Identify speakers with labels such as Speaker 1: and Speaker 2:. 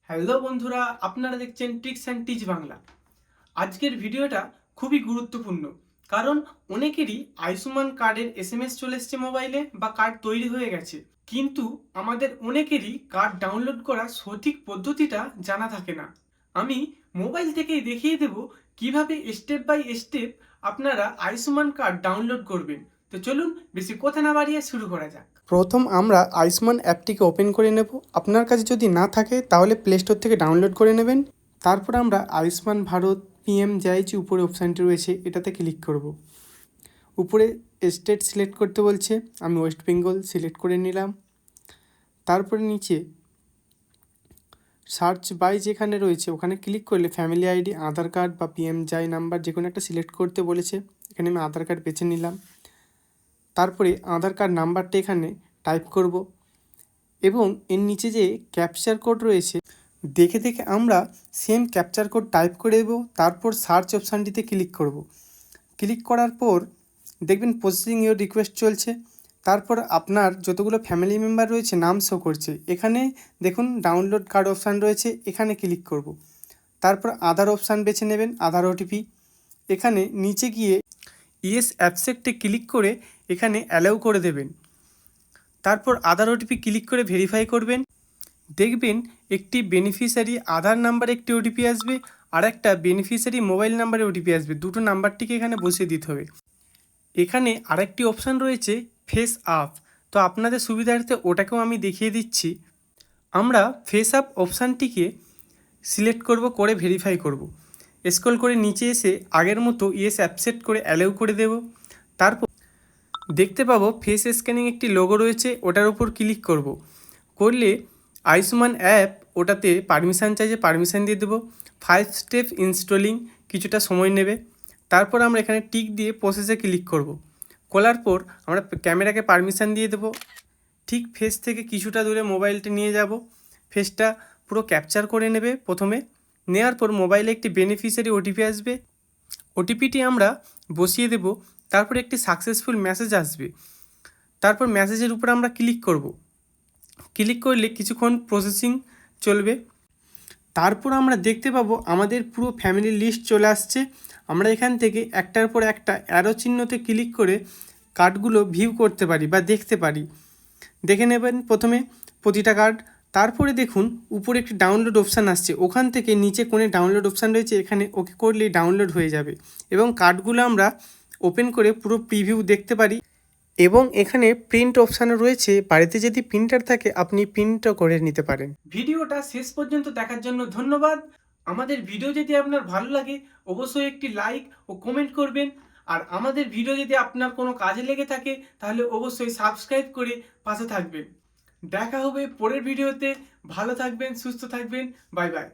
Speaker 1: Hello বন্ধুরা, আপনারা দেখছেন ট্রিক্স অ্যান্ড টিচ বাংলা। আজকের ভিডিওটা খুবই গুরুত্বপূর্ণ, কারণ অনেকেরই আয়ুষ্মান কার্ডের এসএমএস চলে এসছে মোবাইলে বা কার্ড তৈরি হয়ে গেছে, কিন্তু আমাদের অনেকেরই কার্ড ডাউনলোড করার সঠিক পদ্ধতিটা জানা থাকে না। আমি মোবাইল থেকেই দেখিয়ে দেব কিভাবে স্টেপ বাই স্টেপ আপনারা আয়ুষ্মান কার্ড ডাউনলোড করবেন। তো চলুন বেশি কথা না বাড়িয়ে শুরু করা যাক। প্রথম আমরা আয়ুষ্মান অ্যাপটিকে ওপেন করে নেব। আপনার কাছে যদি না থাকে তাহলে প্লে স্টোর থেকে ডাউনলোড করে নেবেন। তারপর আমরা আয়ুষ্মান ভারত পিএম জাইজি উপরে অপশানটি রয়েছে, এটাতে ক্লিক করব। উপরে স্টেট সিলেক্ট করতে বলছে, আমি ওয়েস্ট বেঙ্গল সিলেক্ট করে নিলাম। তারপরে নিচে সার্চ বাই যেখানে রয়েছে ওখানে ক্লিক করলে ফ্যামিলি আইডি, আধার কার্ড বা পিএম জাই নাম্বার যে কোনো একটা সিলেক্ট করতে বলেছে। এখানে আমি আধার কার্ড বেছে নিলাম। তারপরে আধার কার্ড নাম্বারটা এখানে টাইপ করব এবং এর নিচে যে ক্যাপচার কোড রয়েছে দেখে দেখে আমরা সেম ক্যাপচার কোড টাইপ করে দেব। তারপর সার্চ অপশানটিতে ক্লিক করব। ক্লিক করার পর দেখবেন প্রসেসিং ইওর রিকোয়েস্ট চলছে। তারপর আপনার যতগুলো ফ্যামিলি মেম্বার রয়েছে নাম শো করছে। এখানে দেখুন ডাউনলোড কার্ড অপশান রয়েছে, এখানে ক্লিক করব। তারপর আধার অপশান বেছে নেবেন, আধার ওটিপি। এখানে নিচে গিয়ে ইয়েস অ্যাপসেক্টে ক্লিক করে এখানে অ্যালাউ করে দেবেন। তারপর আধার ওটিপি ক্লিক করে ভেরিফাই করবেন। দেখবেন একটি বেনিফিশিয়ারি আধার নাম্বারে একটি ওটিপি আসবে, আর একটা বেনিফিশিয়ারি মোবাইল নাম্বারে ওটিপি আসবে। দুটো নাম্বারটিকে এখানে বসিয়ে দিতে হবে। এখানে আরেকটি অপশান রয়েছে ফেস আপ, তো আপনাদের সুবিধার্থে ওটাকেও আমি দেখিয়ে দিচ্ছি। আমরা ফেস আপ অপশানটিকে সিলেক্ট করে ভেরিফাই করব। স্ক্রল করে নিচে এসে আগের মতো ইয়েস অ্যাপসেপ্ট করে অ্যালাউ করে দেব। তারপর দেখতে পাবো ফেস স্ক্যানিং একটি লোগো রয়েছে, ওটার উপর ক্লিক করলে আয়ুষ্মান অ্যাপ ওটাতে পারমিশান চাইছে, পারমিশান দিয়ে দেবো। 5 স্টেপ ইনস্টলিং কিছুটা সময় নেবে। তারপর আমরা এখানে টিক দিয়ে প্রসেসে ক্লিক করার পর আমরা ক্যামেরাকে পারমিশান দিয়ে দেবো। ঠিক ফেস থেকে কিছুটা দূরে মোবাইলটা নিয়ে যাব। ফেসটা পুরো ক্যাপচার করে নেবে প্রথমে। নেওয়ার পর মোবাইলে একটি বেনিফিশিয়ারি ওটিপি আসবে, ওটিপিটি আমরা বসিয়ে দেব। তারপর একটি সাকসেসফুল মেসেজ আসবে। তারপর মেসেজের উপর আমরা ক্লিক ক্লিক করলে কিছুক্ষণ প্রসেসিং চলবে। তারপর আমরা দেখতে পাবো আমাদের পুরো ফ্যামিলি লিস্ট চলে আসছে। আমরা এখান থেকে একটার পর একটা অ্যারো চিহ্নতে ক্লিক করে কার্ডগুলো ভিউ করতে পারি বা দেখতে পারি। দেখে নেবেন প্রথমে প্রতিটা কার্ড। তারপরে দেখুন উপরে একটি ডাউনলোড অপশান আসছে, ওখান থেকে নিচে কোণে ডাউনলোড অপশান রয়েছে, এখানে ওকে করলেই ডাউনলোড হয়ে যাবে এবং কার্ডগুলো আমরা ওপেন করে পুরো প্রিভিউ দেখতে পারি। এবং এখানে প্রিন্ট অপশানও রয়েছে, বাড়িতে যদি প্রিন্টার থাকে আপনি প্রিন্টও করে নিতে পারেন। ভিডিওটা শেষ পর্যন্ত দেখার জন্য ধন্যবাদ। আমাদের ভিডিও যদি আপনার ভালো লাগে অবশ্যই একটি লাইক ও কমেন্ট করবেন। আর আমাদের ভিডিও যদি আপনার কোনো কাজে লেগে থাকে তাহলে অবশ্যই সাবস্ক্রাইব করে পাশে থাকবেন। দেখা হবে পরের ভিডিওতে। ভালো থাকবেন, সুস্থ থাকবেন। Bye bye.